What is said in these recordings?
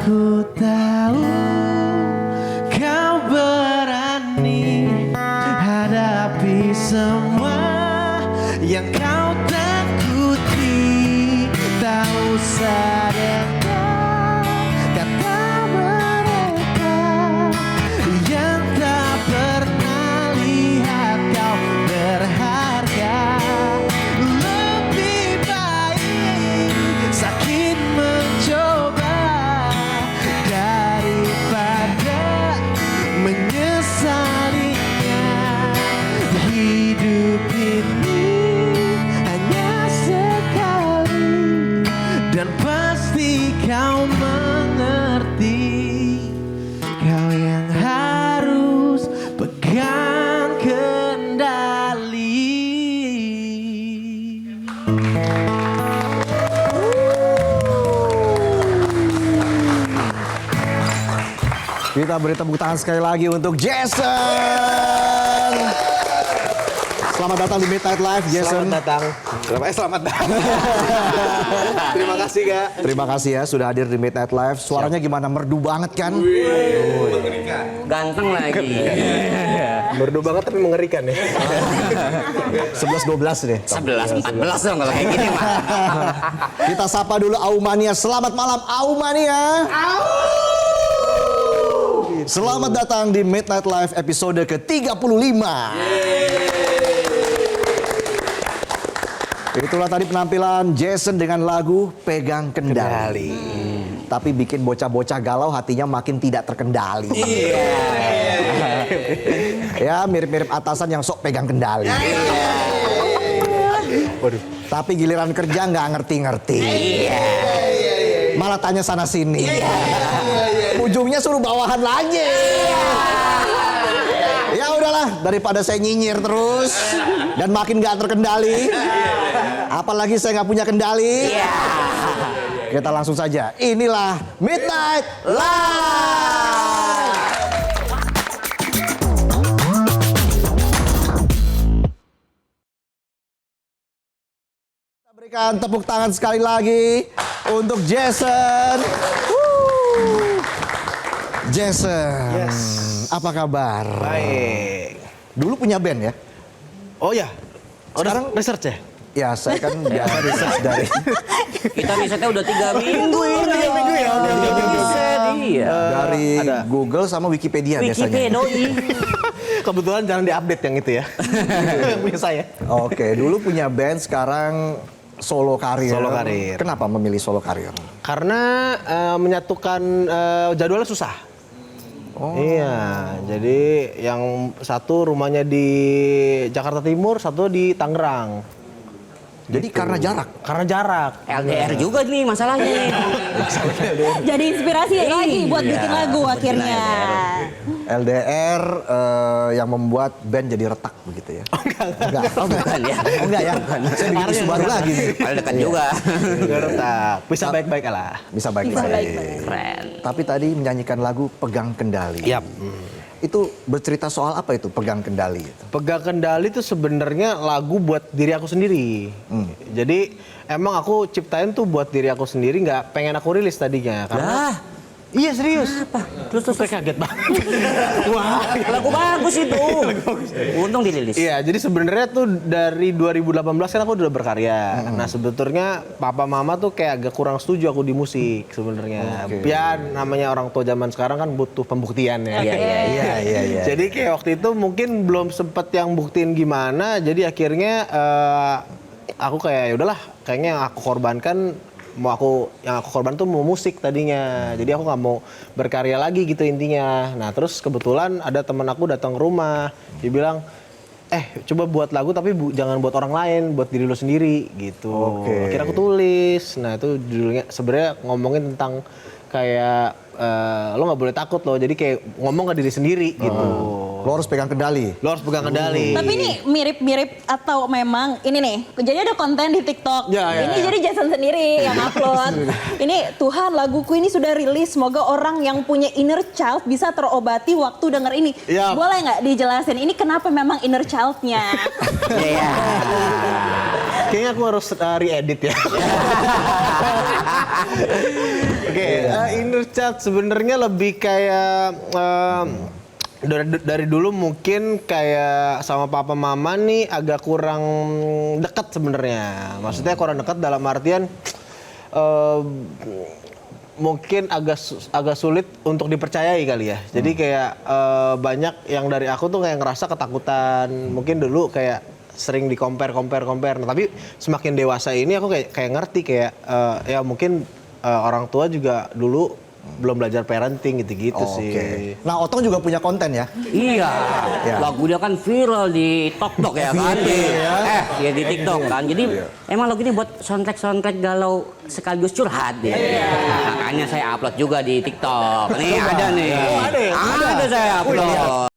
Aku tahu kau berani hadapi semua yang kau takuti. Tak usah dengar kata mereka yang tak pernah lihat kau berharga. Lebih baik sakit mencoba daripada menyesalinya. Hidup ini hanya sekali dan pasti kau mengerti. Kau yang harus pegang kendali. Kita beri tepuk tangan sekali lagi untuk Jason. Selamat datang di Midnight Live, Jason. Selamat datang. Selamat datang. Terima kasih, Kak. Terima kasih ya sudah hadir di Midnight Live. Suaranya gimana? Merdu banget kan? Ganteng lagi. Merdu banget tapi mengerikan ya. 11-12 deh. 11-14 dong kalau kayak gini mah. Kita sapa dulu Aumania. Selamat malam Aumania. Selamat datang di Midnight Live episode ke-35. Itulah tadi penampilan Jason dengan lagu Pegang Kendali. Tapi bikin bocah-bocah galau hatinya makin tidak terkendali. Ya mirip-mirip atasan yang sok pegang kendali. Waduh. Tapi giliran kerja nggak ngerti-ngerti. Malah tanya sana sini. Ujungnya suruh bawahan lagi. Ya udahlah, daripada saya nyinyir terus dan makin nggak terkendali. Apalagi saya nggak punya kendali. Kita langsung saja. Inilah Midnight Live. Kita berikan tepuk tangan sekali lagi untuk Jason. Jason, Yes. apa kabar? Baik. Dulu punya band ya? Oh ya. Sekarang- research ya? Ya, saya kan biasa research dari Kita risetnya udah 3 minggu ini. 3 minggu ya? Oke. Iya. dari ada. Google sama Wikipedia biasanya. Wikipedia doi. Kebetulan jangan diupdate yang itu ya. Yang punya saya. Oke, dulu punya band, sekarang solo karir. Solo karir. Kenapa memilih solo karir? Karena menyatukan jadwalnya susah. Oh. Iya, jadi yang satu rumahnya di Jakarta Timur, satu di Tangerang. Jadi karena jarak. Karena jarak. LDR juga nih masalahnya. Jadi inspirasi lagi buat bikin lagu akhirnya. LDR yang membuat band jadi retak begitu ya? Enggak. Bukan ya. Enggak ya? Saya bikin isu baru lagi nih. Padahal dekat juga. Nggak retak. Bisa baik-baik lah. Bisa baik-baik. Keren. Tapi tadi menyanyikan lagu Pegang Kendali. Yap. Itu bercerita soal apa itu Pegang Kendali itu? Pegang Kendali itu sebenarnya lagu buat diri aku sendiri. Jadi emang aku ciptain tuh buat diri aku sendiri, nggak pengen aku rilis tadinya. Karena iya serius. Apa? Terus kayak kaget banget. Wah. Lagu bagus itu. Untung dirilis. Iya, jadi sebenarnya tuh dari 2018 kan aku udah berkarya. Nah, sebetulnya papa mama tuh kayak agak kurang setuju aku di musik sebenarnya. Ya namanya orang tua zaman sekarang kan butuh pembuktian ya. Iya. Jadi kayak waktu itu mungkin belum sempet yang buktiin gimana, jadi akhirnya aku kayak ya udahlah, kayaknya yang aku korbankan yang aku korban tuh mau musik tadinya. Jadi aku nggak mau berkarya lagi gitu intinya. Nah, terus kebetulan ada teman aku datang ke rumah, dia bilang, coba buat lagu tapi jangan buat orang lain, buat diri lo sendiri gitu. Oke. Akhirnya aku tulis. Nah, itu judulnya sebenarnya ngomongin tentang kayak lo nggak boleh takut loh. Jadi kayak ngomong ke diri sendiri gitu. Lo harus pegang kendali. Lo harus pegang kendali. Tapi ini mirip-mirip atau memang ini nih, jadi ada konten di TikTok. Ya. Ini jadi Jason sendiri yang upload. Ini Tuhan laguku ini sudah rilis, semoga orang yang punya inner child bisa terobati waktu denger ini. Yap. Boleh nggak dijelasin ini kenapa memang inner child-nya? Iya. Kayaknya aku harus re-edit ya. Oke, inner child sebenarnya lebih kayak dari dulu mungkin kayak sama papa mama nih agak kurang dekat sebenarnya. Maksudnya kurang dekat dalam artian mungkin agak sulit untuk dipercayai kali ya. Jadi kayak banyak yang dari aku tuh kayak ngerasa ketakutan. Mungkin dulu kayak sering di-compare. Nah, tapi semakin dewasa ini aku kayak ngerti kayak ya mungkin orang tua juga dulu belum belajar parenting gitu-gitu sih. Nah, Otong juga punya konten ya? Iya, lagu dia kan viral di TikTok ya kan? Ya di TikTok kan. Jadi emang lagu ini buat soundtrack galau sekaligus curhat ya. Makanya saya upload juga di TikTok. Nih ada nih. Ada saya upload.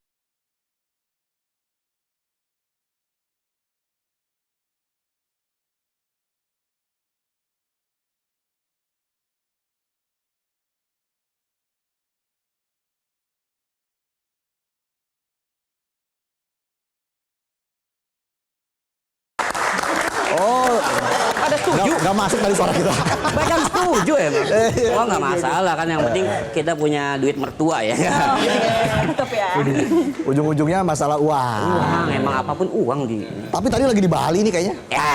Ada setuju. Gak masuk dari suara kita. Bahkan setuju ya, Bang. Oh nggak masalah kan, yang penting kita punya duit mertua ya. Tetap ya. Ujung-ujungnya masalah uang. Uang, emang apapun uang di. Tapi tadi lagi di Bali nih kayaknya. Ya.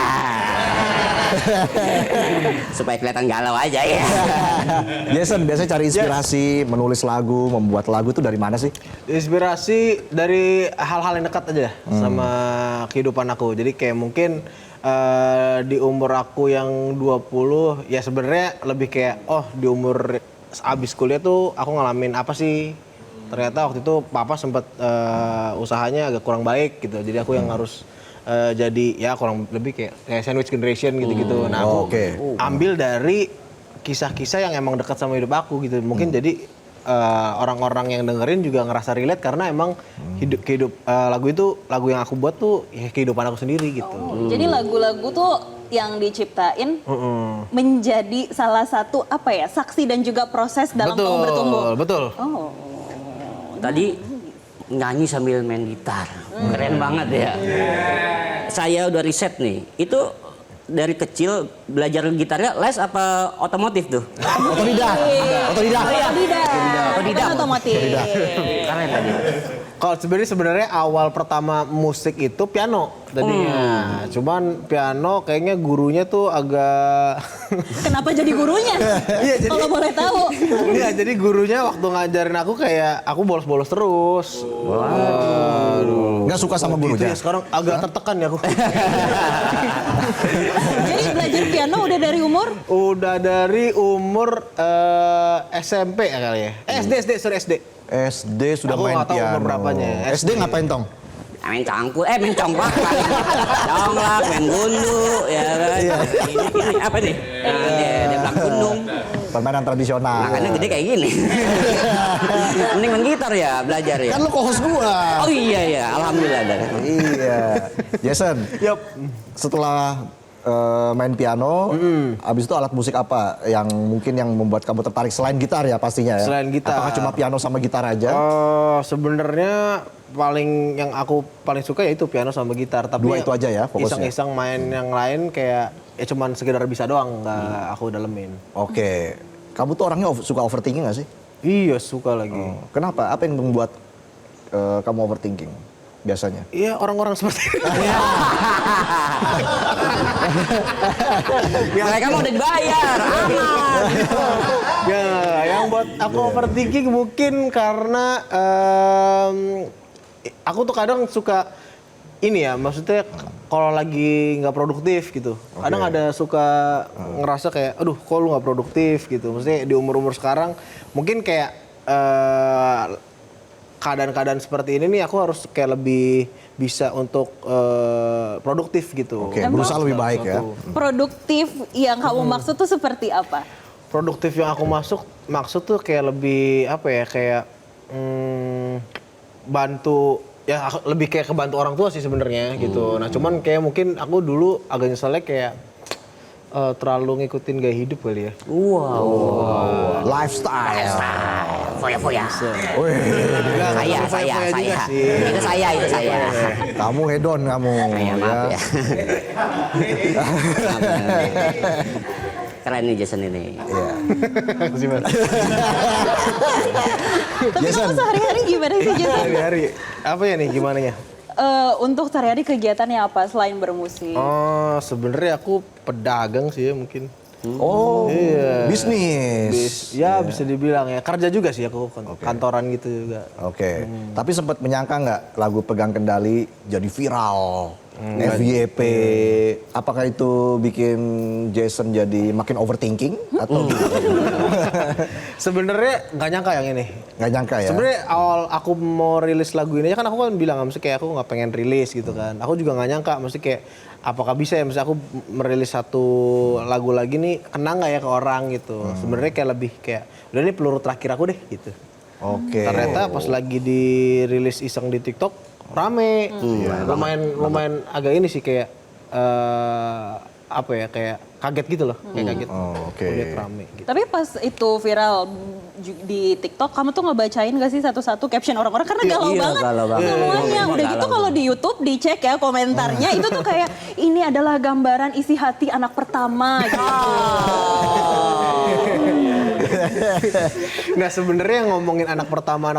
Supaya kelihatan galau aja ya. Jason, biasanya cari inspirasi, menulis lagu, membuat lagu itu dari mana sih? Inspirasi dari hal-hal yang dekat aja sama kehidupan aku. Jadi kayak mungkin di umur aku yang 20 ya sebenarnya lebih kayak di umur abis kuliah tuh aku ngalamin apa sih. Ternyata waktu itu papa sempat usahanya agak kurang baik gitu. Jadi aku yang harus jadi ya kurang lebih kayak sandwich generation gitu-gitu. Nah aku ambil dari kisah-kisah yang emang dekat sama hidup aku gitu. Mungkin jadi orang-orang yang dengerin juga ngerasa relate karena emang hidup lagu itu lagu yang aku buat tuh ya kehidupan aku sendiri gitu. Jadi lagu-lagu tuh yang diciptain menjadi salah satu apa ya, saksi dan juga proses dalam kamu bertumbuh. Betul. Oh. Tadi nyanyi sambil main gitar, keren banget ya. Saya udah riset nih, itu dari kecil belajar gitarnya les apa otomotif tuh? Otodidak. Otodidak. Otomotif. Keren tadi. Kalau sebenarnya awal pertama musik itu piano tadinya. Cuman piano kayaknya gurunya tuh agak Kenapa jadi gurunya? Iya, jadi- Kalau boleh tahu. Iya, jadi gurunya waktu ngajarin aku kayak aku bolos-bolos terus. Nggak suka sama gurunya? Gitu ya, sekarang agak tertekan ya aku. Jadi belajar piano udah dari umur? Udah dari umur SMP ya kali ya. SD. SD sudah Aku main nggak tahu umur piano. berapanya. SD ngapain, Tong? Main cangkul, main congklak, congklak, main gundu, ya kan? Ini apa nih? Dia bilang gunung. Permainan tradisional. Makanya gede kayak gini. Mending main gitar ya, belajar ya. Kan lu co-host gua. Oh iya, alhamdulillah. Iya. Jason, Yup. setelah main piano, abis itu alat musik apa yang mungkin yang membuat kamu tertarik selain gitar ya pastinya ya? Selain gitar. Apakah cuma piano sama gitar aja? Sebenarnya yang aku paling suka yaitu piano sama gitar. Tapi Dua itu aja ya fokusnya? Iseng-iseng main yang lain kayak ya cuman sekedar bisa doang, nggak aku dalemin. Oke. Kamu tuh orangnya suka overthinking gak sih? Iya, suka lagi. Kenapa? Apa yang membuat kamu overthinking biasanya? Iya, orang-orang seperti itu. Mereka mau udah dibayar, aman. Ya, yang buat aku overthinking mungkin karena aku tuh kadang suka ini ya, maksudnya kalau lagi nggak produktif gitu. Kadang ada suka ngerasa kayak, aduh kok lu nggak produktif gitu. Maksudnya di umur-umur sekarang mungkin kayak keadaan-keadaan seperti ini nih aku harus kayak lebih bisa untuk produktif gitu. Oke, berusaha lebih baik ya. Produktif yang kamu maksud tuh seperti apa? Produktif yang aku maksud tuh kayak lebih apa ya, kayak bantu ya lebih kayak kebantu orang tua sih sebenarnya gitu. Nah cuman kayak mungkin aku dulu agak nyeselnya kayak terlalu ngikutin gaya hidup kali ya. Lifestyle. foya-foya. Wih, Saya. Itu saya. kamu hedon kamu. Maaf ya. Keren nih Jason ini. Iya. Tapi Jason. kamu sehari-hari gimana sih Jason? Hari-hari. Apa ya nih gimana ya? Untuk sehari-hari kegiatannya apa selain bermusik? Oh, sebenarnya aku pedagang sih ya mungkin. Oh, Iya. bisnis. Ya bisa dibilang ya, kerja juga sih aku kantoran gitu juga. Oke, tapi sempat menyangka nggak lagu Pegang Kendali jadi viral? FYP, apakah itu bikin Jason jadi makin overthinking atau Sebenarnya nggak nyangka yang ini. nggak nyangka ya? Sebenarnya awal aku mau rilis lagu ini kan aku kan bilang mesti kayak aku nggak pengen rilis gitu kan. Aku juga nggak nyangka mesti kayak apakah bisa ya mesti aku merilis satu lagu lagi nih kena nggak ya ke orang gitu. Sebenarnya kayak lebih kayak udah ini peluru terakhir aku deh gitu. Oke. Ternyata pas lagi dirilis iseng di TikTok rame. Lumayan agak ini sih kayak apa ya kayak kaget gitu loh, kayak kaget. Oh, oke. Lihat rame gitu. Tapi pas itu viral di TikTok, kamu tuh ngebacain gak sih satu-satu caption orang-orang? Karena galau Iya, banget galau banget. semuanya. Udah gitu kalau di YouTube dicek ya komentarnya, itu tuh kayak ini adalah gambaran isi hati anak pertama gitu. Nah sebenarnya yang ngomongin anak pertama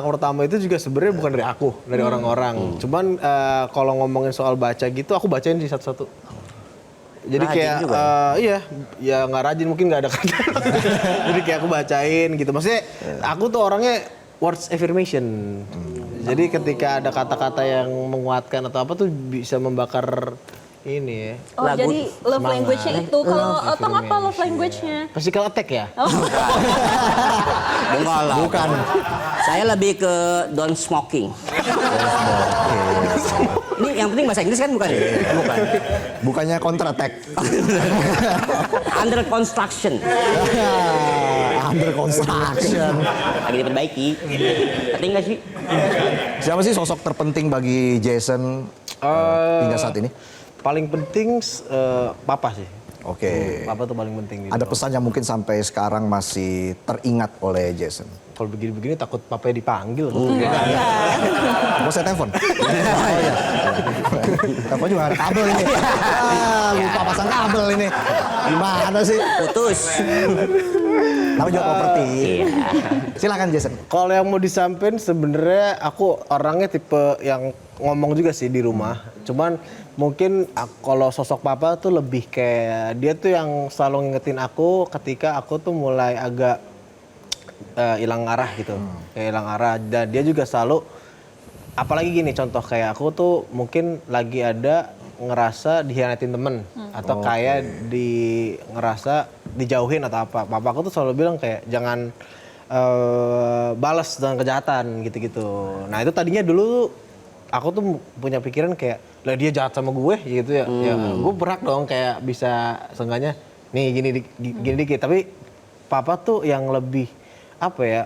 itu juga sebenarnya bukan dari aku, dari orang-orang. Cuman kalau ngomongin soal baca gitu, aku bacain sih satu-satu. Jadi Rajin kayak juga iya, ya nggak rajin mungkin nggak ada kerja. Jadi kayak aku bacain gitu. Maksudnya aku tuh orangnya words affirmation. Jadi ketika ada kata-kata yang menguatkan atau apa tuh bisa membakar ini ya. Oh Lagu jadi love language-nya itu. Kalau Otong apa love language-nya? Physical attack ya? Bukan. Saya lebih ke don't smoking. Ini yang penting bahasa Inggris kan bukan ya? Bukan. Bukannya counter attack. Under construction. Under construction. Lagi diperbaiki. Penting nggak sih? Siapa sih sosok terpenting bagi Jason hingga saat ini? Paling penting papa sih. Oke. Papa tuh paling penting. Ada pesan yang mungkin sampai sekarang masih teringat oleh Jason. Kalau begini-begini takut papanya dipanggil. Mau saya telepon? Oh iya. Telepon juga ada kabel ini. Lupa pasang kabel ini. Gimana sih? Putus. Nama juga properti. Silakan Jason. Kalau yang mau disampaikan sebenarnya aku orangnya tipe yang ngomong juga sih di rumah. Cuman mungkin kalau sosok papa tuh lebih kayak dia tuh yang selalu ngingetin aku ketika aku tuh mulai agak hilang arah gitu. Kayak hilang arah dan dia juga selalu apalagi gini contoh kayak aku tuh mungkin lagi ada ngerasa dihianatin temen atau kayak ngerasa dijauhin atau apa. Papa aku tuh selalu bilang kayak jangan balas dengan kejahatan gitu-gitu. Nah itu tadinya dulu aku tuh punya pikiran kayak lah dia jahat sama gue gitu ya. Ya gue berhak dong kayak bisa seenggaknya nih gini dikit. Tapi papa tuh yang lebih apa ya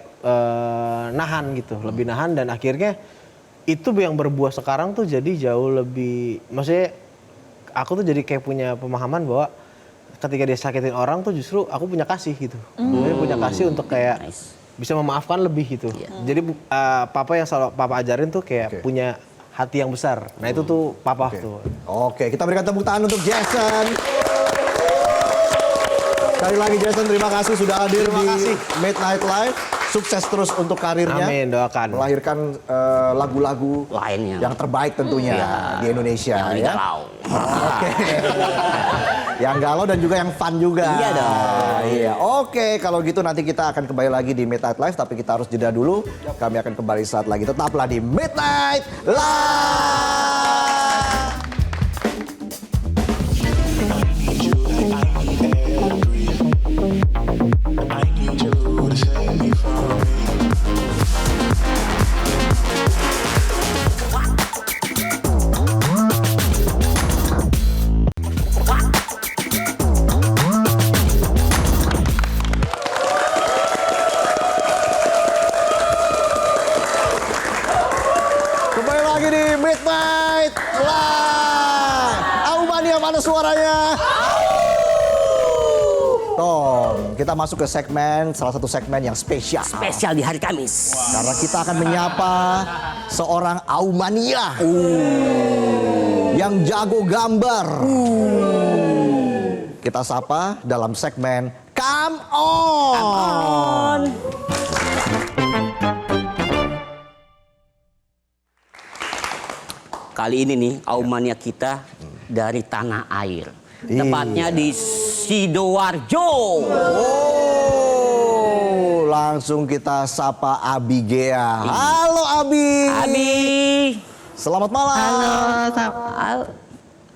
nahan gitu, lebih nahan dan akhirnya itu yang berbuah sekarang tuh jadi jauh lebih maksudnya aku tuh jadi kayak punya pemahaman bahwa ketika dia sakitin orang tuh justru aku punya kasih gitu. Dia punya kasih untuk kayak bisa memaafkan lebih gitu. Jadi papa yang selalu papa ajarin tuh kayak punya hati yang besar. Nah itu tuh papa tuh. Oke, kita berikan tepuk tangan untuk Jason. Sekali lagi Jason, terima kasih sudah hadir di Midnight Live. Sukses terus untuk karirnya. Amin, doakan. Melahirkan lagu-lagu Lainnya. yang terbaik tentunya di Indonesia. Yang lebih ya. galau. Oke. Yang galau dan juga yang fun juga. Iya dong. Iya. Oke, kalau gitu nanti kita akan kembali lagi di Midnight Live, tapi kita harus jeda dulu. Kami akan kembali saat lagi. Tetaplah di Midnight Live. Tom, kita masuk ke salah satu segmen yang spesial. Spesial di hari Kamis. Karena kita akan menyapa seorang Aumania yang jago gambar. Kita sapa dalam segmen Come On. Kali ini nih Aumania kita dari tanah air. Tepatnya di Sidoarjo. Oh, langsung kita sapa Abi Gea. Halo Abi. Abi. Selamat malam.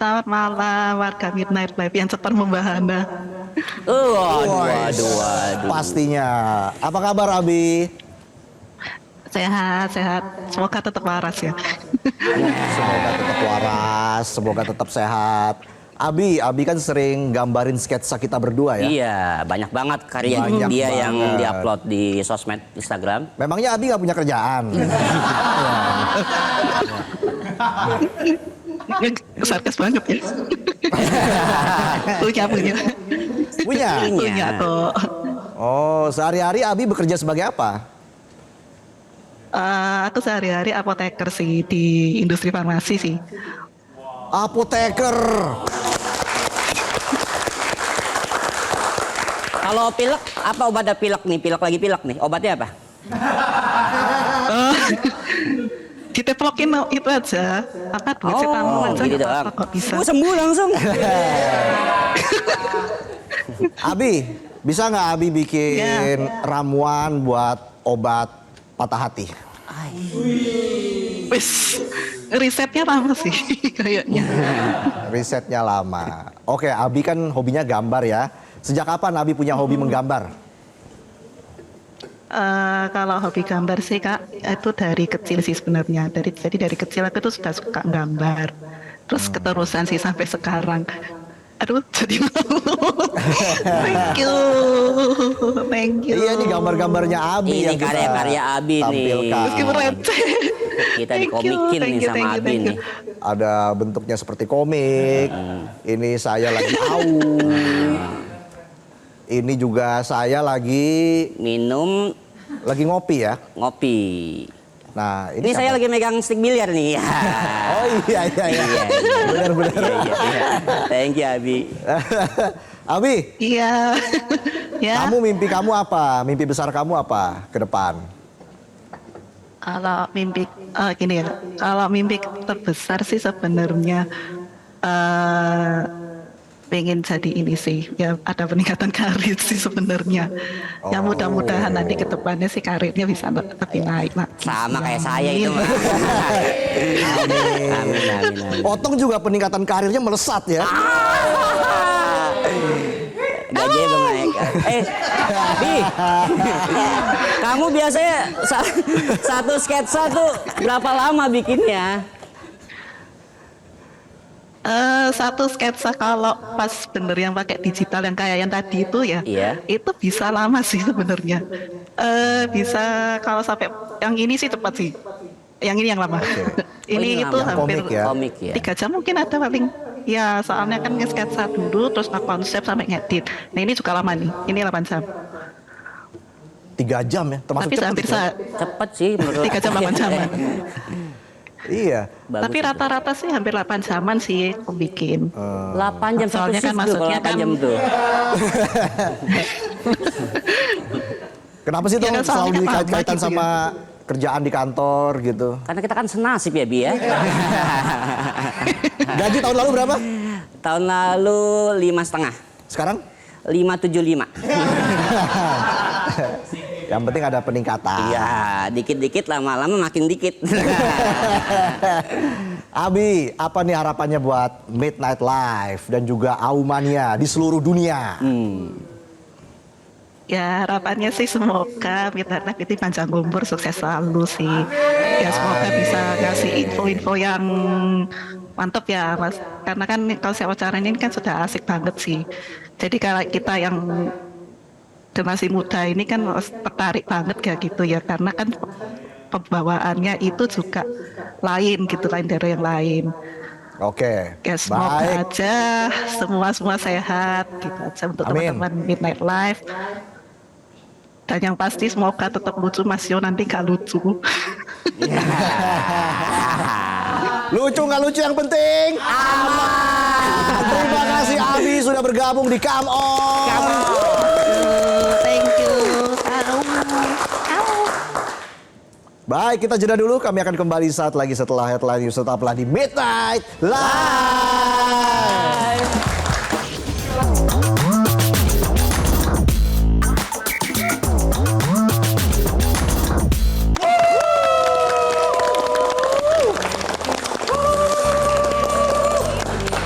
Selamat malam warga Midnight Live yang cepat membahana. Waduh. Pastinya. Apa kabar Abi? Sehat. Semoga tetap waras ya. Semoga tetap waras, semoga tetap sehat. Abi kan sering gambarin sketsa kita berdua ya. Iya, banyak banget karya Banyak dia banget. yang diupload di sosmed Instagram. Memangnya Abi nggak punya kerjaan? Sarkas banget ya. punya. Punya? Punya kok. Oh, sehari-hari Abi bekerja sebagai apa? Aku sehari-hari apoteker sih di industri farmasi sih. Apoteker. Kalau pilek, apa obatnya pilek nih? Pilek nih, obatnya apa? Diteplokin itu aja. Apa paracetamol aja gitu nggak doang. apa-apa kok bisa. Sembuh langsung. Abi, bisa nggak Abi bikin ramuan buat obat patah hati? Wis, risetnya lama sih kayaknya. Risetnya lama. Oke, Abi kan hobinya gambar ya. Sejak kapan Abi punya hobi menggambar? Kalau hobi gambar sih Kak, itu dari kecil sih sebenarnya. Jadi dari kecil aku tuh sudah suka gambar. Terus keterusan sih sampai sekarang. Aduh, jadi malu. Thank you. Iya nih gambar-gambarnya Abi Ini yang kita karya-karya Abi nih. tampilkan. Meskipun receh. Kita Thank you, dikomikin thank nih you, sama thank you, Abi thank you. nih. Ada bentuknya seperti komik. Ini saya lagi Ini juga saya lagi Minum ngopi ya. ngopi. Nah, Ini saya lagi megang stick biliar nih. Oh iya. Benar. Iya. Thank you Abi. Abi, Iya. Ya. mimpi kamu apa? Mimpi besar kamu apa ke depan? Kalau mimpi gini ya. Kalau mimpi terbesar sih sebenarnya pengen jadi ini sih, ya ada peningkatan karir sih sebenarnya. Ya mudah-mudahan nanti ke depannya sih karirnya bisa lebih naik lah. Sama kayak saya itu. Mah. Amin. Otong juga peningkatan karirnya melesat ya. Gajinya belum naik. Bi, kamu biasanya satu sketsa tuh berapa lama bikinnya? Satu sketsa kalau pas bener yang pakai digital yang kayak yang tadi itu ya, Iya. itu bisa lama sih sebenarnya. Bisa kalau sampai yang ini sih cepat sih. Yang ini yang lama. ini Ini itu lama. hampir Komik ya? Komik ya. 3 jam mungkin ada paling. Ya soalnya kan nge-sketsa dulu terus konsep sampai ngedit. Nah ini juga lama nih. Ini 8 jam. 3 jam ya, termasuk Tapi cepat hampir itu ya? Cepet sih menurut 3 jam 8 jaman. Iya. Bagus Tapi itu. rata-rata sih hampir 8 jaman sih aku bikin. 8 jam satu Soalnya kan shift tuh kalau masuknya 8 kan- jam tuh. Kenapa sih Ya Tong kan, soalnya selalu kan lama dikait-kaitan gitu sama kerjaan di kantor gitu? Karena kita kan senasib ya Bi ya. Gaji tahun lalu berapa? Tahun lalu 5,5. Sekarang? 575. Yang penting ada peningkatan. Iya, dikit-dikit lama-lama makin dikit. Abi, apa nih harapannya buat Midnight Live dan juga Aumania di seluruh dunia? Ya harapannya sih semoga Midnight Live itu panjang umur, sukses selalu sih. Ya semoga bisa ngasih info-info yang mantap ya Mas. Karena kan konsep acara ini kan sudah asik banget sih. Jadi kalau kita yang generasi muda ini kan tertarik banget kayak gitu ya. Karena kan pembawaannya itu juga lain gitu, lain dari yang lain. Oke. Ya semoga Baik. aja semua sehat gitu aja untuk Amin. teman-teman Midnight Live. Dan yang pasti semoga tetap lucu, Mas Yo nanti gak lucu. Lucu nggak lucu yang penting aman. Terima kasih Abi sudah bergabung di Come On. Thank you. Baik, kita jeda dulu. Kami akan kembali saat lagi setelah headline news. Tetaplah di Midnight Live.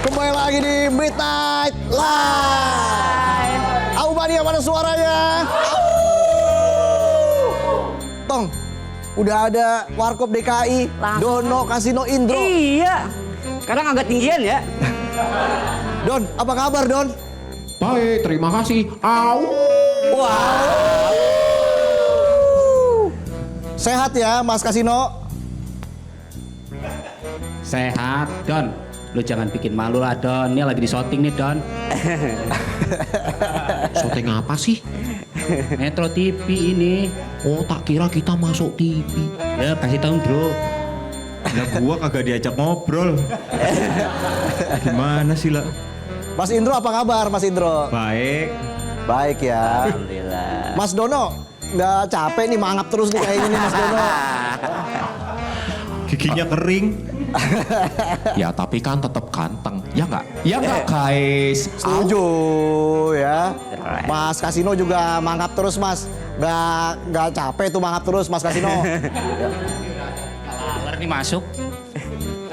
Kembali lagi di Midnight Live. Aubania mana suaranya? Tong, udah ada Warkop DKI, Dono, Kasino, Indro. Iya. Sekarang agak tinggian ya. Don, apa kabar Don? Baik, terima kasih. Au. Sehat ya Mas Kasino? Sehat, Don. Lu jangan bikin malu lah, Don. Ini lagi di syuting nih, Don. Syuting apa sih? Metro TV ini. Oh, tak kira kita masuk TV. Ya, kasih tahu, Bro. Lah gua kagak diajak ngobrol. Gimana sih lah? Mas Indro apa kabar Mas Indro? Baik. Baik ya. Alhamdulillah. Mas Dono, nggak capek nih mangap terus nih kayaknya nih Mas Dono. Giginya kering. Ya, tapi kan tetap ganteng. Ya nggak? Ya nggak, guys? Setuju ya. Mas Kasino juga mangap terus Mas. Nggak capek tuh mangap terus Mas Kasino. Laler nih masuk.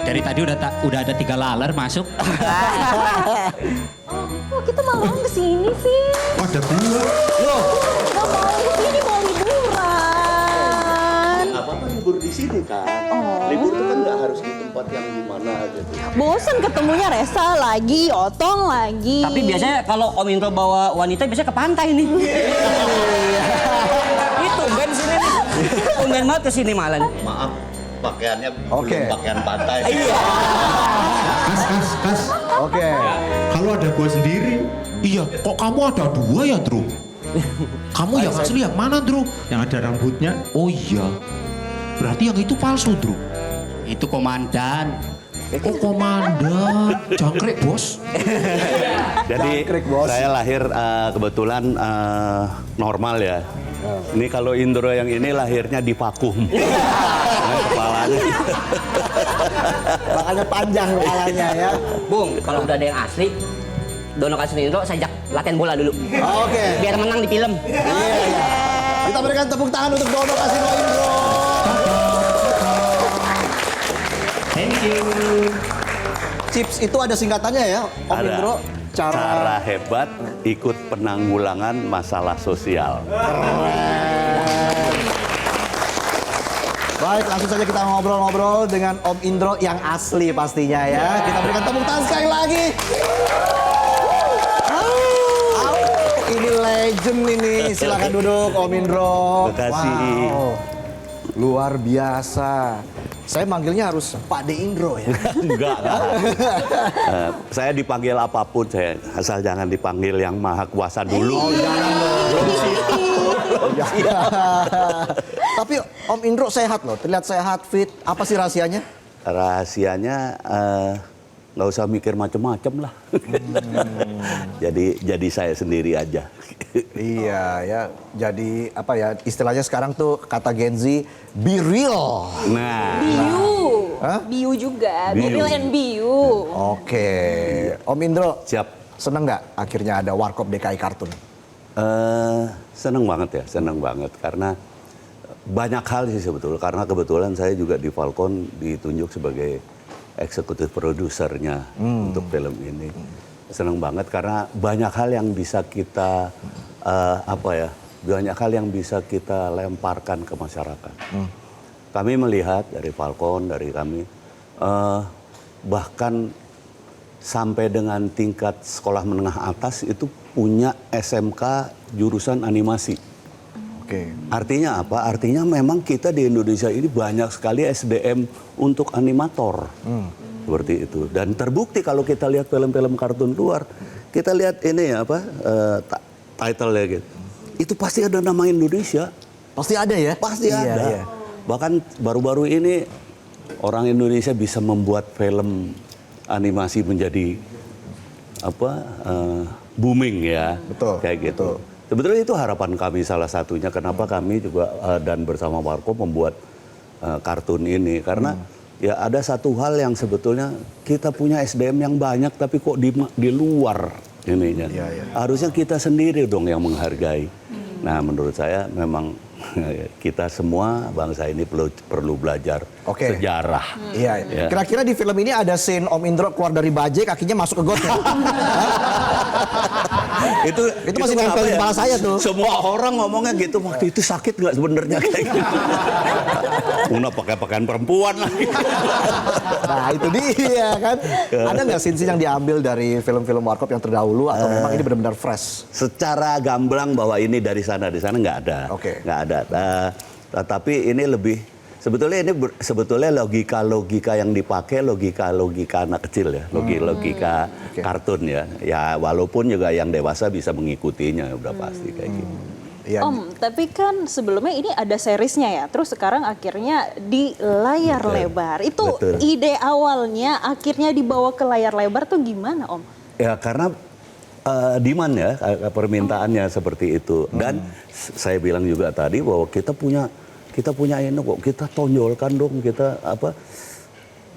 Dari tadi udah ada 3 laler masuk. Kok kita malam kesini sih? Ada gua. Loh, Gak mau kesini, mau liburan. Apa-apa libur di sini kan. Libur itu kan nggak harus di tempat yang gimana gitu. Bosan ketemunya Resa lagi, Otong lagi. Tapi biasanya kalau Om Indro bawa wanita biasanya ke pantai nih. Itu ben sini nih. Tumben banget kesini malah nih. Maaf, pakaiannya Oke. belum pakaian pantai. Iya. Kas. oke. Kalau ada gua sendiri. Iya, kok kamu ada 2 ya, Bro? Kamu yang asli yang mana, Bro? Yang ada rambutnya. Oh iya. Berarti yang itu palsu, Bro. Itu komandan. Oh, komandan. Jangkrik, Bos. Jadi Jangkrik, Bos. saya lahir kebetulan normal ya. Ini kalau Indro yang ini lahirnya di vakum. Nah, kepalanya. Makanya panjang kepalanya ya. Bung, kalau udah ada yang asli, Dono Kasino Indro saya ajak latihan bola dulu. Oke. Biar menang di film. Iya. Kita berikan tepuk tangan untuk Dono Kasino Indro. Thank you. Chips itu ada singkatannya ya, Om Ada. Indro. Cara hebat ikut penanggulangan masalah sosial. Baik, langsung saja kita ngobrol-ngobrol dengan Om Indro yang asli pastinya ya. Kita berikan tepuk tangan sekali lagi. Au, ini legend ini. Silakan duduk Om Indro. Terima kasih. Wow, luar biasa. Saya manggilnya harus Pak De Indro ya. Enggak. Saya dipanggil apapun, saya asal jangan dipanggil yang maha kuasa dulu. Jangan dong. Ya. Tapi Om Indro sehat loh, terlihat sehat, fit. Apa sih rahasianya? Rahasianya nggak usah mikir macem-macem lah. Jadi saya sendiri aja. Iya ya, jadi apa ya istilahnya sekarang tuh kata Gen Z, be real. Nah, Biu. Hah? Biu juga. Biu. Biu and Biu. Oke, Om Indro, siap. seneng nggak akhirnya ada Warkop DKI Kartun? Seneng banget ya, seneng banget karena banyak hal sih sebetulnya. Karena kebetulan saya juga di Falcon ditunjuk sebagai eksekutif produsernya untuk film ini. Seneng banget karena banyak hal yang bisa kita banyak hal yang bisa kita lemparkan ke masyarakat. Kami melihat dari Falcon, dari kami bahkan sampai dengan tingkat sekolah menengah atas itu punya SMK jurusan animasi. Oke. Artinya apa? Artinya memang kita di Indonesia ini banyak sekali SDM untuk animator. Seperti itu. Dan terbukti kalau kita lihat film-film kartun luar, kita lihat ini title-nya gitu. Itu pasti ada nama Indonesia. Pasti ada ya? Pasti Iya, ada. iya. Bahkan baru-baru ini orang Indonesia bisa membuat film animasi menjadi booming ya. Betul, Kayak gitu. betul. Sebetulnya itu harapan kami salah satunya kenapa kami juga dan bersama Warkop membuat kartun ini karena ya ada satu hal yang sebetulnya kita punya SDM yang banyak tapi kok di luar ininya. Harusnya kita sendiri dong yang menghargai. Nah, menurut saya memang kita semua bangsa ini perlu belajar sejarah. Iya. Ya. Kira-kira di film ini ada scene Om Indro keluar dari bajai kakinya masuk ke got ya? itu masih nempel di kepala saya tuh. Semua orang ngomongnya gitu, waktu itu sakit nggak sebenarnya kayak gitu. Una pakai pakaian perempuan lagi. Nah itu dia kan. Ada nggak scene-scene yang diambil dari film-film Warkop yang terdahulu atau memang ini benar-benar fresh? Secara gamblang bahwa ini dari sana nggak ada. Nggak ada. Tapi ini lebih sebetulnya logika yang dipakai logika anak kecil ya, logika kartun ya. Ya walaupun juga yang dewasa bisa mengikutinya udah pasti kayak gitu. Om, tapi kan sebelumnya ini ada seriesnya ya, terus sekarang akhirnya di layar lebar. Itu ide awalnya akhirnya dibawa ke layar lebar tuh gimana Om? Ya karena demand ya, permintaannya seperti itu. Dan saya bilang juga tadi bahwa kita punya ini kok, kita tonjolkan dong, kita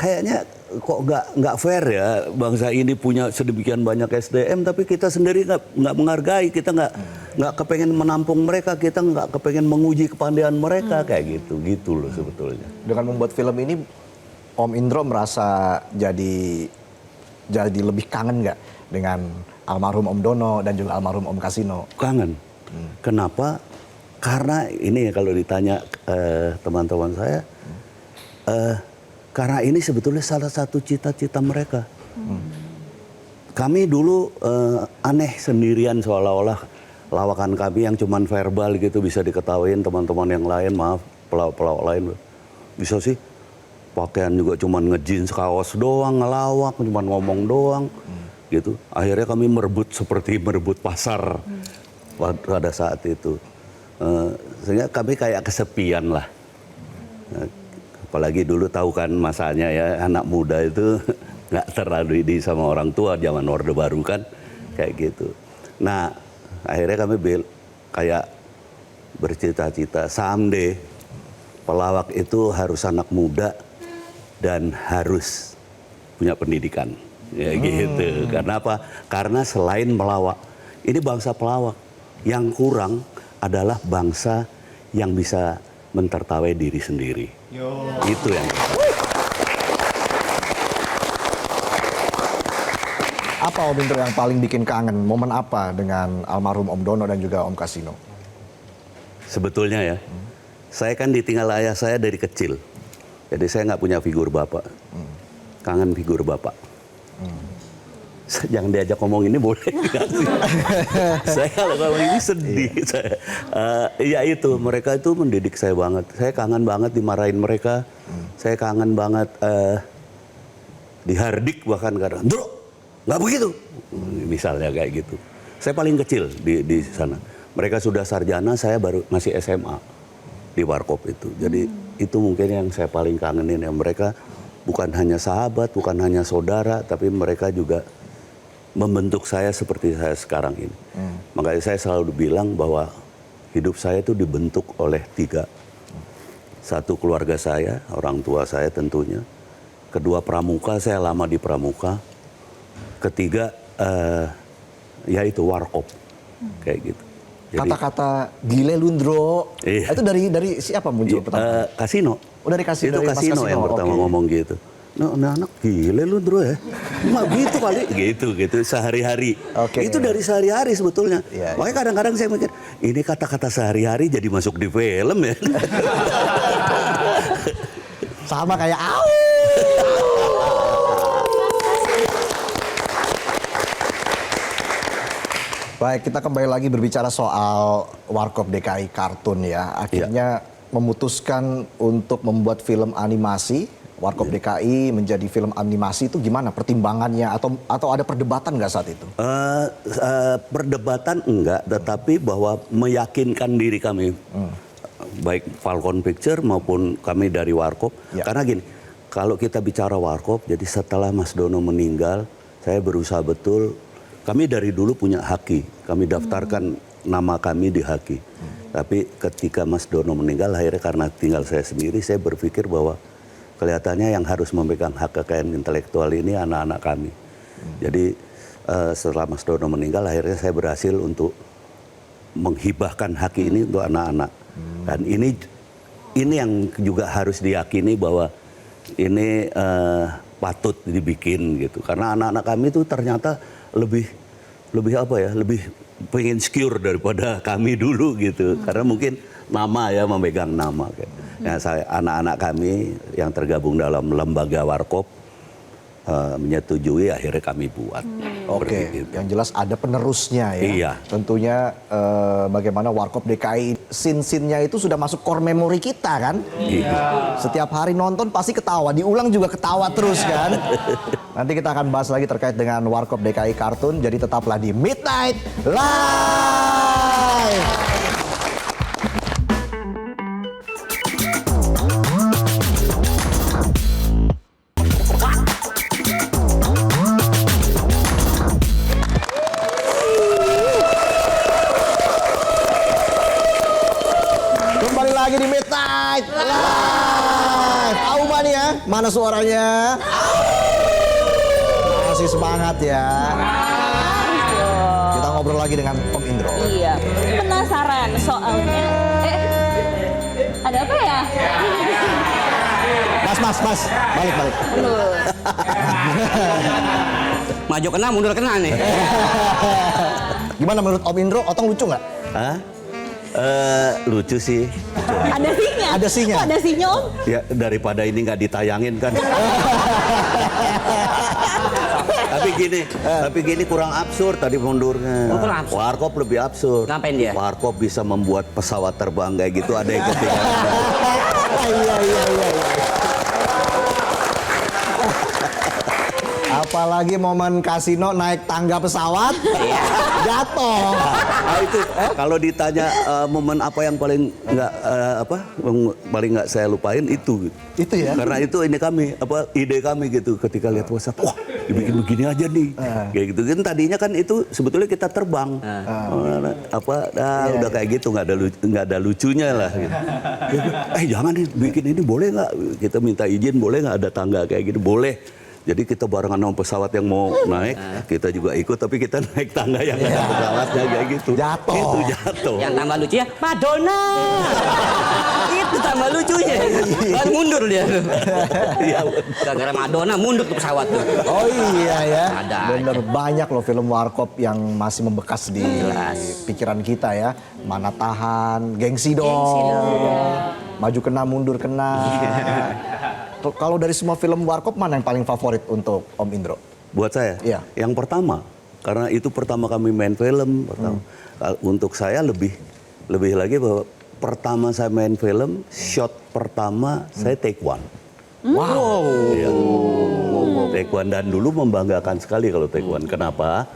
kayaknya kok nggak fair ya bangsa ini punya sedemikian banyak SDM tapi kita sendiri nggak menghargai, kita nggak kepengen menampung mereka, kita nggak kepengen menguji kepandaian mereka kayak gitu loh sebetulnya. Dengan membuat film ini Om Indro merasa jadi lebih kangen nggak dengan almarhum Om Dono dan juga almarhum Om Kasino? Kangen. Kenapa? Karena ini kalau ditanya teman-teman saya, karena ini sebetulnya salah satu cita-cita mereka. Kami dulu aneh sendirian seolah-olah lawakan kami yang cuman verbal gitu bisa diketawain teman-teman yang lain, maaf pelawak lain. Bisa sih pakaian juga cuman nge-jeans kaos doang, ngelawak, cuman ngomong doang. Gitu. Akhirnya kami seperti merebut pasar pada saat itu. Sehingga kami kayak kesepian lah. Apalagi dulu tahu kan masanya ya, anak muda itu nggak terlalu sama orang tua, zaman Orde Baru kan kayak gitu. Nah akhirnya kami kayak bercita-cita someday pelawak itu harus anak muda dan harus punya pendidikan. Ya gitu. Karena apa? Karena selain melawak, ini bangsa pelawak. Yang kurang adalah bangsa yang bisa mentertawai diri sendiri. Itu yang. Apa Om Indro yang paling bikin kangen? Momen apa dengan almarhum Om Dono dan juga Om Kasino? Sebetulnya ya, saya kan ditinggal ayah saya dari kecil. Jadi saya nggak punya figur bapak. Kangen figur bapak. Jangan diajak ngomong ini boleh nggak sih? Saya kalau ngomong ini sedih. Ya itu, mereka itu mendidik saya banget. Saya kangen banget dimarahin mereka. Saya kangen banget dihardik bahkan kadang. Bro, nggak begitu. Misalnya kayak gitu. Saya paling kecil di sana. Mereka sudah sarjana, saya baru masih SMA di Warkop itu. Jadi itu mungkin yang saya paling kangenin ya. Mereka bukan hanya sahabat, bukan hanya saudara, tapi mereka juga membentuk saya seperti saya sekarang ini. Makanya saya selalu bilang bahwa hidup saya itu dibentuk oleh 3. Satu, keluarga saya, orang tua saya tentunya. Kedua, pramuka, saya lama di pramuka. Ketiga, yaitu Warkop. Kayak gitu. Kata-kata Gile Lundro, itu dari siapa muncul pertama? Kasino. Oh dari Kasino. Itu Kasino yang pertama ngomong gitu. Nah, anak gile lu Ndro ya. Nggak gitu kali. Gitu sehari-hari. Itu dari sehari-hari sebetulnya. Makanya kadang-kadang saya mikir, ini kata-kata sehari-hari jadi masuk di film ya. Sama kayak au. Baik, kita kembali lagi berbicara soal Warkop DKI kartun ya. Akhirnya memutuskan untuk membuat film animasi Warkop DKI menjadi film animasi itu gimana pertimbangannya atau ada perdebatan nggak saat itu? Perdebatan enggak, tetapi bahwa meyakinkan diri kami, baik Falcon Picture maupun kami dari Warkop. Ya. Karena gini, kalau kita bicara Warkop, jadi setelah Mas Dono meninggal, saya berusaha betul. Kami dari dulu punya haki, kami daftarkan nama kami di haki. Tapi ketika Mas Dono meninggal, akhirnya karena tinggal saya sendiri, saya berpikir bahwa kelihatannya yang harus memegang hak kekayaan intelektual ini anak-anak kami. Jadi setelah Mas Dono meninggal, akhirnya saya berhasil untuk menghibahkan haki ini untuk anak-anak. Dan ini yang juga harus diyakini bahwa ini patut dibikin gitu. Karena anak-anak kami itu ternyata lebih pengen secure daripada kami dulu gitu. Karena mungkin nama ya, memegang nama. Nah, anak-anak kami yang tergabung dalam lembaga Warkop menyetujui, akhirnya kami buat. Oke, yang jelas ada penerusnya ya. Iya. Tentunya bagaimana Warkop DKI, scene-scene-nya itu sudah masuk core memory kita kan. Iya. Setiap hari nonton pasti ketawa, diulang juga ketawa terus kan. Nanti kita akan bahas lagi terkait dengan Warkop DKI kartun, jadi tetaplah di Midnight Live. Kembali lagi di Midnight Live. Auma nih ya, mana suaranya? Masih semangat ya. Kita ngobrol lagi dengan Om Indro. Iya, penasaran soalnya. Ada apa ya? Mas, balik. Loh. Maju kena, mundur kena nih. Gimana menurut Om Indro, Otong lucu nggak? Hah? Lucu sih. Ada sinya? Ada sinya? Oh, ada sinya, Om? Ya daripada ini nggak ditayangin kan. Tapi gini kurang absurd tadi mundurnya. Oh, kurang absurd. Warkop lebih absurd. Ngapain dia? Warkop bisa membuat pesawat terbang kayak gitu, ada yang ketika. Iya. Apalagi momen kasino naik tangga pesawat, jatuh. Nah, itu kalau ditanya momen apa yang paling nggak saya lupain itu. Itu ya? Karena itu ide kami gitu ketika lihat WhatsApp, wah dibikin begini aja nih, kayak gitu kan. Tadinya kan itu sebetulnya kita terbang, udah kayak gitu nggak ada lucunya lah. Gitu. Jangan nih bikin ini, boleh nggak? Kita minta izin, boleh nggak ada tangga kayak gitu? Boleh. Jadi kita barengan sama pesawat yang mau naik, kita juga ikut, tapi kita naik tangga yang ada pesawatnya kayak gitu. Jatuh. Itu jatuh. Yang tambah lucunya, Madonna. Itu tambah lucunya. Baru mundur dia. Iya. Gara-gara Madonna mundur tuh pesawat tuh. Oh iya ya. Ada Bener, banyak loh film Warkop yang masih membekas di pikiran kita ya. Mana tahan, gengsi dong. Maju kena, mundur kena. Kalau dari semua film Warkop, mana yang paling favorit untuk Om Indro? Buat saya, Iya. yang pertama, karena itu pertama kami main film. Untuk saya lebih lagi bahwa pertama saya main film, shot pertama saya take one. Wow. Iya. Take one, dan dulu membanggakan sekali kalau take one. Kenapa?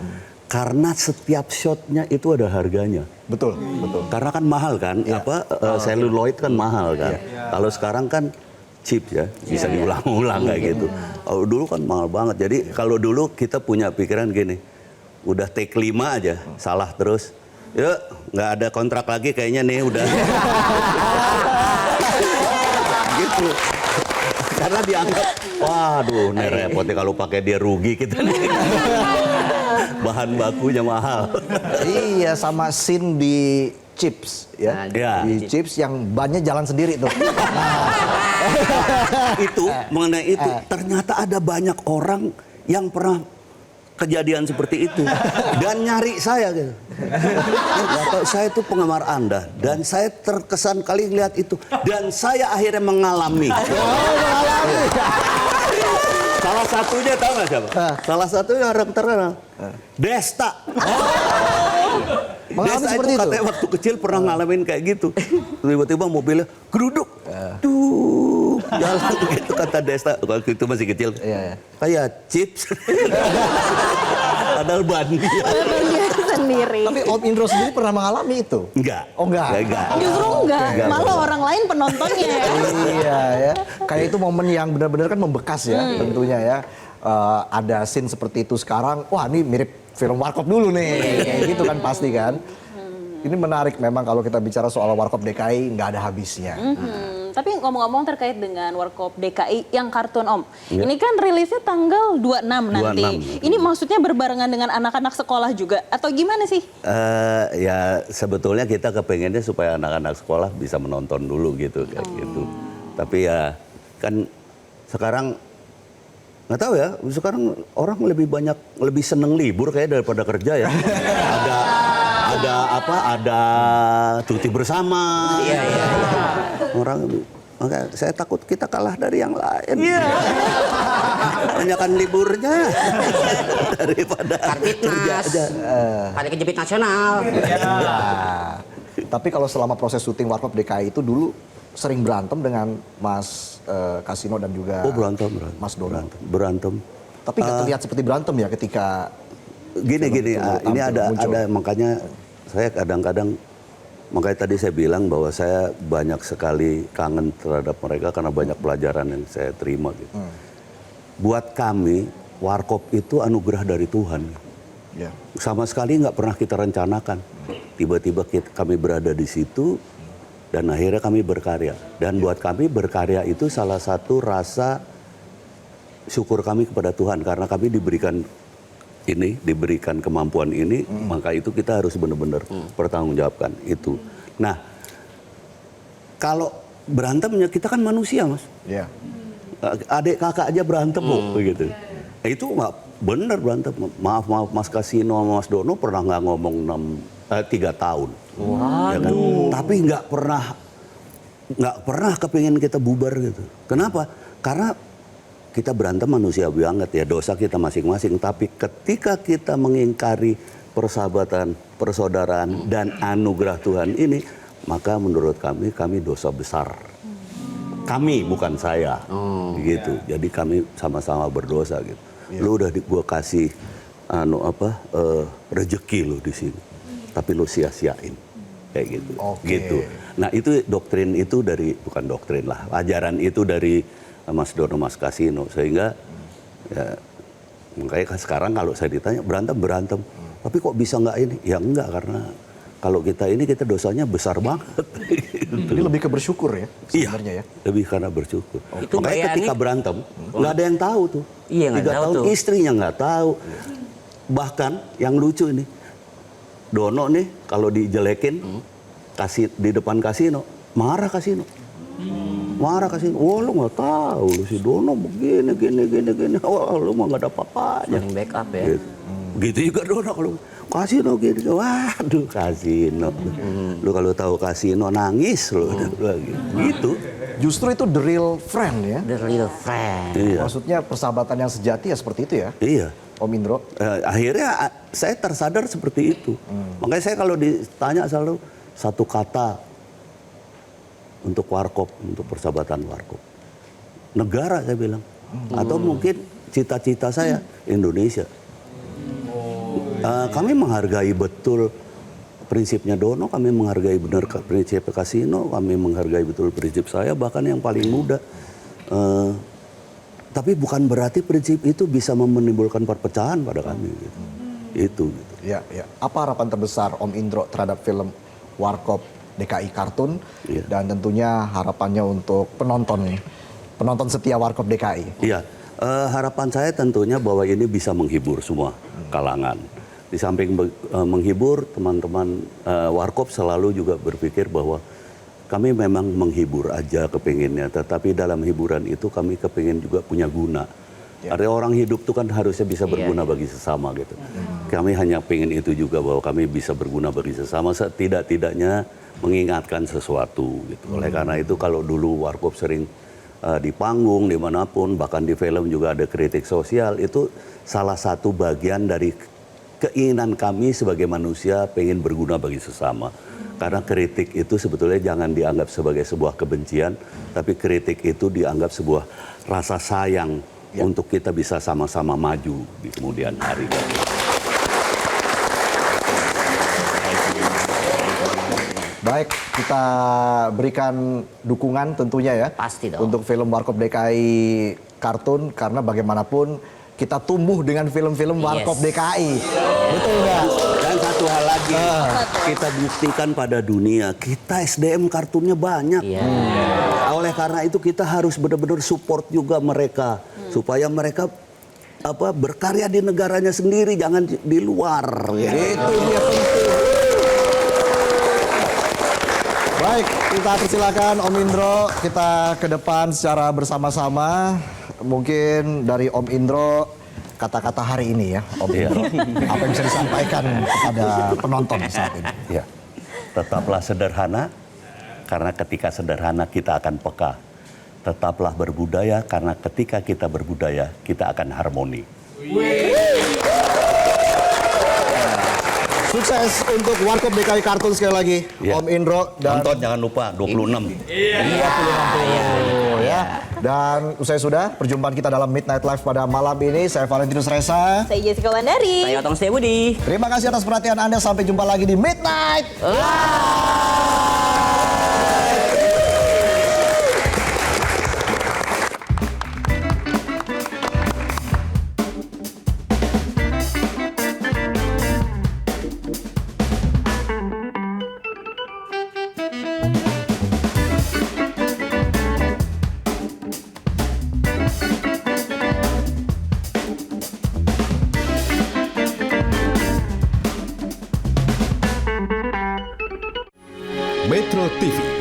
Karena setiap shotnya itu ada harganya. Betul. Karena kan mahal kan, celluloid kan mahal kan. Kalau sekarang kan cheap ya, bisa diulang-ulang kayak gitu. Kalau dulu kan mahal banget. Jadi kalau dulu kita punya pikiran gini, udah take 5 aja, salah terus. Yuk, nggak ada kontrak lagi kayaknya nih, udah. Gitu. Karena dianggap, waduh, nih repotnya kalau pakai dia rugi kita nih. Bahan bakunya mahal. Iya, sama scene di Chips ya. Di Chips yang bannya jalan sendiri tuh. Itu mengenai itu ternyata ada banyak orang yang pernah kejadian seperti itu dan nyari saya gitu. Saya itu penggemar Anda dan saya terkesan kali lihat itu dan saya akhirnya mengalami. Salah satunya tahu nggak siapa? Salah satunya orang terkenal, Desta. Desta itu katanya waktu kecil pernah ngalamin kayak gitu. Tiba-tiba mobilnya geruduk. Tuh. Jalan gitu kata Desta waktu itu masih kecil. Iya. Kayak chips. Padahal ban dia. Padahal dia sendiri. Tapi Om Indro sendiri pernah mengalami itu? Enggak. Oh enggak? Justru enggak, malah orang lain penontonnya ya. Iya ya. Kayak itu momen yang benar-benar kan membekas ya tentunya ya. Ada scene seperti itu sekarang, wah ini mirip film Warkop dulu nih. Kayak gitu kan pasti kan. Ini menarik memang kalau kita bicara soal Warkop DKI nggak ada habisnya. Tapi ngomong-ngomong terkait dengan Warkop DKI yang kartun Om. Ini kan rilisnya tanggal 26 nanti. 26. Ini maksudnya berbarengan dengan anak-anak sekolah juga atau gimana sih? Ya sebetulnya kita kepengennya supaya anak-anak sekolah bisa menonton dulu gitu kayak gitu. Tapi ya kan sekarang nggak tahu ya, sekarang orang lebih seneng libur kayak daripada kerja ya. ada cuti bersama. Iya. Orang maka saya takut kita kalah dari yang lain. Banyakan liburnya daripada kerja aja. Hari kejepit nasional. Tapi kalau selama proses syuting Warkop DKI itu dulu sering berantem dengan Mas Kasino dan juga berantem. Mas Dono. Berantem. Tapi nggak terlihat seperti berantem ya ketika Gini, ini ada makanya saya kadang-kadang makanya tadi saya bilang bahwa saya banyak sekali kangen terhadap mereka karena banyak pelajaran yang saya terima gitu. Buat kami Warkop itu anugerah dari Tuhan. ya. Sama sekali nggak pernah kita rencanakan. Tiba-tiba kami berada di situ dan akhirnya kami berkarya. Dan buat kami berkarya itu salah satu rasa syukur kami kepada Tuhan karena kami diberikan kemampuan ini, maka itu kita harus benar-benar pertanggungjawabkan itu. Nah, kalau berantemnya kita kan manusia, Mas. Ya. Adik kakak aja berantem begitu. Itu nggak benar berantem. Maaf Mas Kasino sama Mas Dono pernah nggak ngomong 3 tahun. Ya kan? Tapi nggak pernah kepingin kita bubar gitu. Kenapa? Karena kita berantem manusiawi banget ya, dosa kita masing-masing. Tapi ketika kita mengingkari persahabatan, persaudaraan, dan anugerah Tuhan ini, maka menurut kami dosa besar. Kami, bukan saya. Gitu. Jadi kami sama-sama berdosa gitu. Lu udah gua kasih rezeki lu di sini. Tapi lu sia-siain. Kayak gitu. Gitu. Nah, itu doktrin itu bukan doktrin lah. Ajaran itu dari Mas Dono, Mas Kasino, sehingga ya, makanya sekarang kalau saya ditanya berantem, tapi kok bisa nggak ini? Ya enggak, karena kalau kita dosanya besar banget. Jadi lebih ke bersyukur ya sebenarnya ya. Lebih karena bersyukur. Itu Makanya ketika berantem nggak ada yang tahu tuh. Iya, nggak 3 tahu tahun tuh. istrinya nggak tahu. Bahkan yang lucu ini, Dono nih kalau dijelekin di depan Kasino, marah Kasino. Oh lu nggak tahu, lu si Dono begini. Oh lu mah nggak ada apa-apanya. Yang backup ya. Gitu juga Dono kalau Kasino gini. Waduh Kasino. Lu kalau tahu Kasino nangis lu. Gitu. Justru itu the real friend ya. The real friend. Iya. Maksudnya persahabatan yang sejati ya seperti itu ya. Iya. Om Indro. Akhirnya saya tersadar seperti itu. Makanya saya kalau ditanya selalu satu kata untuk Warkop, untuk persahabatan Warkop. Negara saya bilang. Atau mungkin cita-cita saya Indonesia. Kami menghargai betul prinsipnya Dono, kami menghargai benar prinsip Kasino, kami menghargai betul prinsip saya, bahkan yang paling muda. Tapi bukan berarti prinsip itu bisa menimbulkan perpecahan pada kami. Gitu. Itu. Gitu. Ya. Apa harapan terbesar Om Indro terhadap film Warkop DKI kartun dan tentunya harapannya untuk penonton setia Warkop DKI? Iya, harapan saya tentunya bahwa ini bisa menghibur semua kalangan. Di samping menghibur, teman-teman Warkop selalu juga berpikir bahwa kami memang menghibur aja kepinginnya, tetapi dalam hiburan itu kami kepingin juga punya guna. Ada orang hidup itu kan harusnya bisa berguna bagi sesama gitu. Kami hanya pengen itu juga, bahwa kami bisa berguna bagi sesama, setidak-tidaknya mengingatkan sesuatu gitu. Oleh karena itu kalau dulu Warkop sering di panggung dimanapun, bahkan di film juga ada kritik sosial, itu salah satu bagian dari keinginan kami sebagai manusia pengen berguna bagi sesama. Karena kritik itu sebetulnya jangan dianggap sebagai sebuah kebencian, tapi kritik itu dianggap sebuah rasa sayang untuk kita bisa sama-sama maju di kemudian hari. Baik, kita berikan dukungan tentunya ya. Pasti dong. Untuk film Warkop DKI Kartun, karena bagaimanapun kita tumbuh dengan film-film Warkop DKI. Betul nggak? Dan satu hal lagi, kita buktikan pada dunia, kita SDM kartunnya banyak. Oleh karena itu kita harus benar-benar support juga mereka, supaya mereka berkarya di negaranya sendiri, jangan di luar. Itu dia penting. Baik, kita persilakan Om Indro, kita ke depan secara bersama-sama. Mungkin dari Om Indro, kata-kata hari ini ya, Om Indro. Apa yang bisa disampaikan kepada penonton saat ini? Ya, tetaplah sederhana, karena ketika sederhana kita akan peka. Tetaplah berbudaya, karena ketika kita berbudaya, kita akan harmoni. Sukses untuk Warkop DKI Kartun sekali lagi, Ya. Om Indro. Dan Nonton jangan lupa, 26. ya. Dan usai sudah perjumpaan kita dalam Midnight Live pada malam ini. Saya Valentinus Reza. Saya Jessica Wandari. Saya Otong Setiabudi. Terima kasih atas perhatian Anda. Sampai jumpa lagi di Midnight Live. Metro TV